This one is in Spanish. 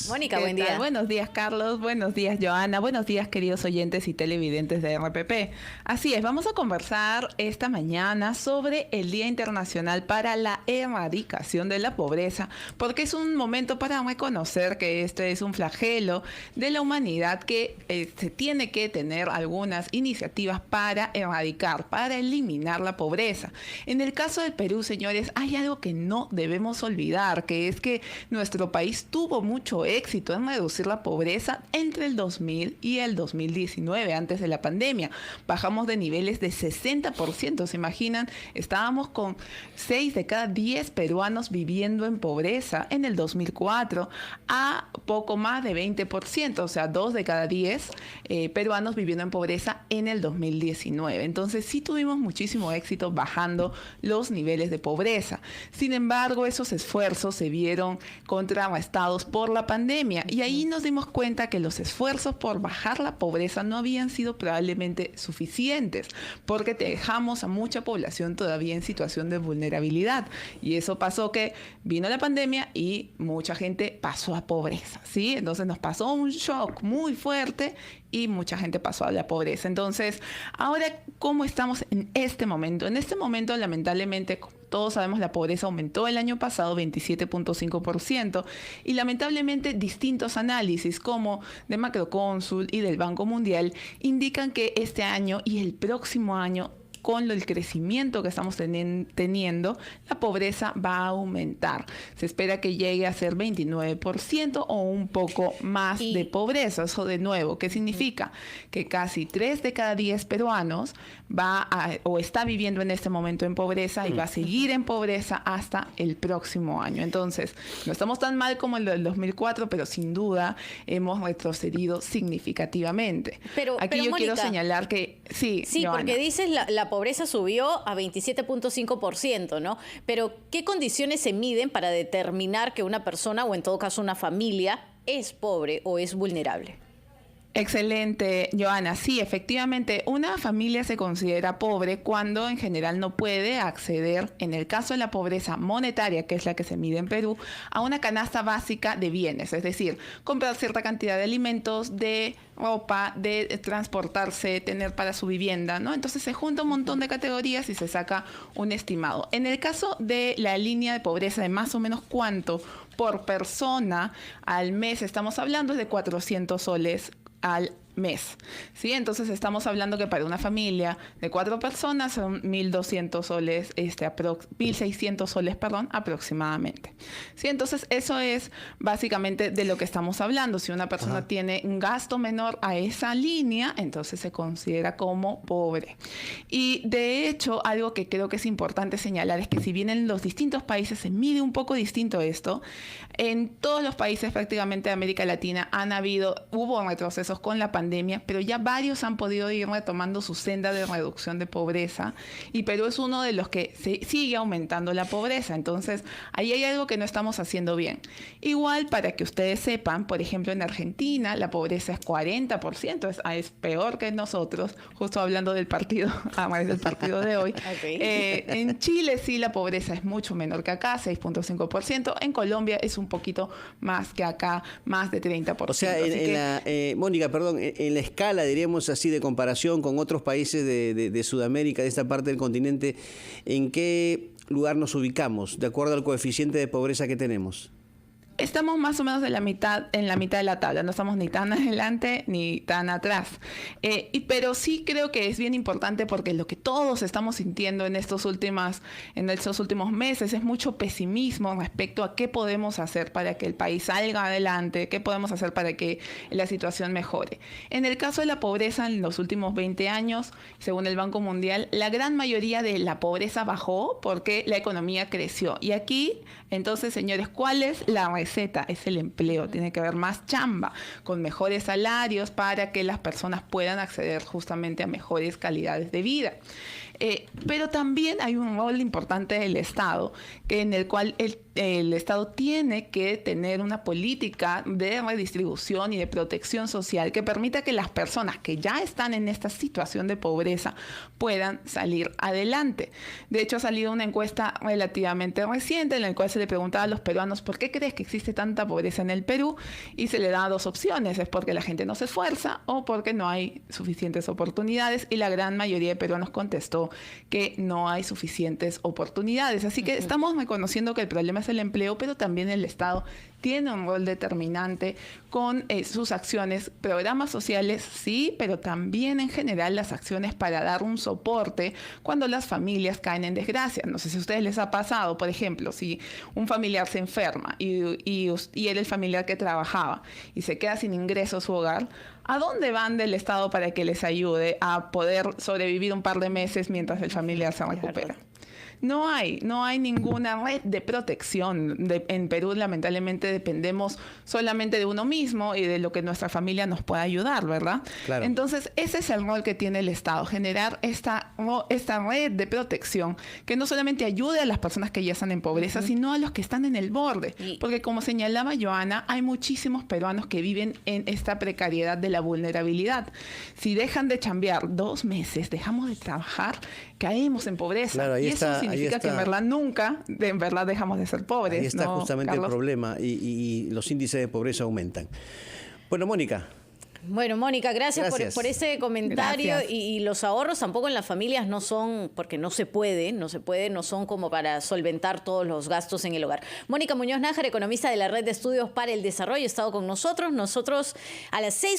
Mónica, ¿Qué buen tal? día. Buenos días, Carlos. Buenos días, Joana. Buenos días, queridos oyentes y televidentes de RPP. Así es, vamos a conversar esta mañana sobre el Día Internacional para la Erradicación de la Pobreza, porque es un momento para reconocer que este es un flagelo de la humanidad que se tiene que tener algunas iniciativas para erradicar, para eliminar la pobreza. En el caso del Perú, señores, hay algo que no debemos olvidar, que es que nuestro país tuvo mucho éxito en reducir la pobreza entre el 2000 y el 2019, antes de la pandemia. Bajamos de niveles de 60%, ¿se imaginan? Estábamos con 6 de cada 10 peruanos viviendo en pobreza en el 2004 a poco más de 20%, o sea, 2 de cada 10 peruanos viviendo en pobreza en el 2019. Entonces sí tuvimos muchísimo éxito bajando los niveles de pobreza. Sin embargo, esos esfuerzos se vieron contrarrestados por la pandemia y ahí nos dimos cuenta que los esfuerzos por bajar la pobreza no habían sido probablemente suficientes porque dejamos a mucha población todavía en situación de vulnerabilidad y eso pasó que vino la pandemia y mucha gente pasó a pobreza, ¿sí? Entonces nos pasó un shock muy fuerte y mucha gente pasó a la pobreza. Entonces, ahora, ¿cómo estamos en este momento? En este momento, lamentablemente, todos sabemos, la pobreza aumentó el año pasado 27.5% y lamentablemente distintos análisis como de Macrocónsul y del Banco Mundial indican que este año y el próximo año, con el crecimiento que estamos teniendo, la pobreza va a aumentar. Se espera que llegue a ser 29% o un poco más de pobreza. Eso de nuevo, ¿qué significa? Que casi 3 de cada 10 peruanos o está viviendo en este momento en pobreza y va a seguir en pobreza hasta el próximo año. Entonces, no estamos tan mal como en el 2004, pero sin duda hemos retrocedido significativamente. Pero yo Mónica, quiero señalar que sí, Joana. Porque dices la pobreza subió a 27.5%, ¿no? Pero ¿qué condiciones se miden para determinar que una persona, o en todo caso una familia, es pobre o es vulnerable? Excelente, Joana. Sí, efectivamente, una familia se considera pobre cuando en general no puede acceder, en el caso de la pobreza monetaria, que es la que se mide en Perú, a una canasta básica de bienes, es decir, comprar cierta cantidad de alimentos, de ropa, de transportarse, tener para su vivienda, ¿no? Entonces se junta un montón de categorías y se saca un estimado. En el caso de la línea de pobreza, de más o menos cuánto por persona al mes estamos hablando, es de 400 soles al mes, ¿sí? Entonces estamos hablando que para una familia de 4 personas son 1.200 soles, 1.600 soles, aproximadamente, ¿sí? Entonces eso es básicamente de lo que estamos hablando. Si una persona tiene un gasto menor a esa línea, entonces se considera como pobre. Y de hecho, algo que creo que es importante señalar es que si bien en los distintos países se mide un poco distinto esto, en todos los países prácticamente de América Latina hubo retrocesos con la pandemia, pero ya varios han podido ir retomando su senda de reducción de pobreza y Perú es uno de los que sigue aumentando la pobreza. Entonces, ahí hay algo que no estamos haciendo bien. Igual, para que ustedes sepan, por ejemplo, en Argentina la pobreza es 40%, es peor que nosotros, justo hablando del partido, del partido de hoy. Okay. En Chile sí la pobreza es mucho menor que acá, 6.5%. En Colombia es un poquito más que acá, más de 30%. O sea, Mónica, perdón, en la escala, diríamos así, de comparación con otros países de Sudamérica, de esta parte del continente, ¿en qué lugar nos ubicamos, de acuerdo al coeficiente de pobreza que tenemos? Estamos más o menos en la mitad de la tabla, no estamos ni tan adelante ni tan atrás. Pero sí creo que es bien importante porque lo que todos estamos sintiendo en estos últimos meses es mucho pesimismo respecto a qué podemos hacer para que el país salga adelante, qué podemos hacer para que la situación mejore. En el caso de la pobreza, en los últimos 20 años, según el Banco Mundial, la gran mayoría de la pobreza bajó porque la economía creció. Y aquí, entonces, señores, ¿cuál es la receta? Es el empleo, tiene que haber más chamba, con mejores salarios para que las personas puedan acceder justamente a mejores calidades de vida. Pero también hay un rol importante del Estado, en el cual el Estado tiene que tener una política de redistribución y de protección social que permita que las personas que ya están en esta situación de pobreza puedan salir adelante. De hecho, ha salido una encuesta relativamente reciente en la cual se le preguntaba a los peruanos ¿por qué crees que existe tanta pobreza en el Perú? Y se le da dos opciones, es porque la gente no se esfuerza o porque no hay suficientes oportunidades, y la gran mayoría de peruanos contestó que no hay suficientes oportunidades. Así que estamos reconociendo que el problema es el empleo, pero también el Estado tiene un rol determinante con sus acciones, programas sociales, sí, pero también en general las acciones para dar un soporte cuando las familias caen en desgracia. No sé si a ustedes les ha pasado, por ejemplo, si un familiar se enferma y era el familiar que trabajaba y se queda sin ingresos su hogar, ¿a dónde van del Estado para que les ayude a poder sobrevivir un par de meses mientras el familiar se recupera? No hay ninguna red de protección. En Perú, lamentablemente, dependemos solamente de uno mismo y de lo que nuestra familia nos pueda ayudar, ¿verdad? Claro. Entonces, ese es el rol que tiene el Estado, generar esta red de protección que no solamente ayude a las personas que ya están en pobreza, sino a los que están en el borde. Porque, como señalaba Joana, hay muchísimos peruanos que viven en esta precariedad de la vulnerabilidad. Si dejan de chambear 2 meses, dejamos de trabajar, caemos en pobreza. Claro, y eso significa que en verdad nunca, en verdad, dejamos de ser pobres. Ahí está, ¿no, justamente Carlos? el problema y los índices de pobreza aumentan. Bueno, Mónica. Bueno, Mónica, gracias. Por ese comentario. Gracias. Y los ahorros tampoco en las familias no son, porque no se puede, no son como para solventar todos los gastos en el hogar. Mónica Muñoz Nájar, economista de la Red de Estudios para el Desarrollo, ha estado con nosotros. Nosotros a las 6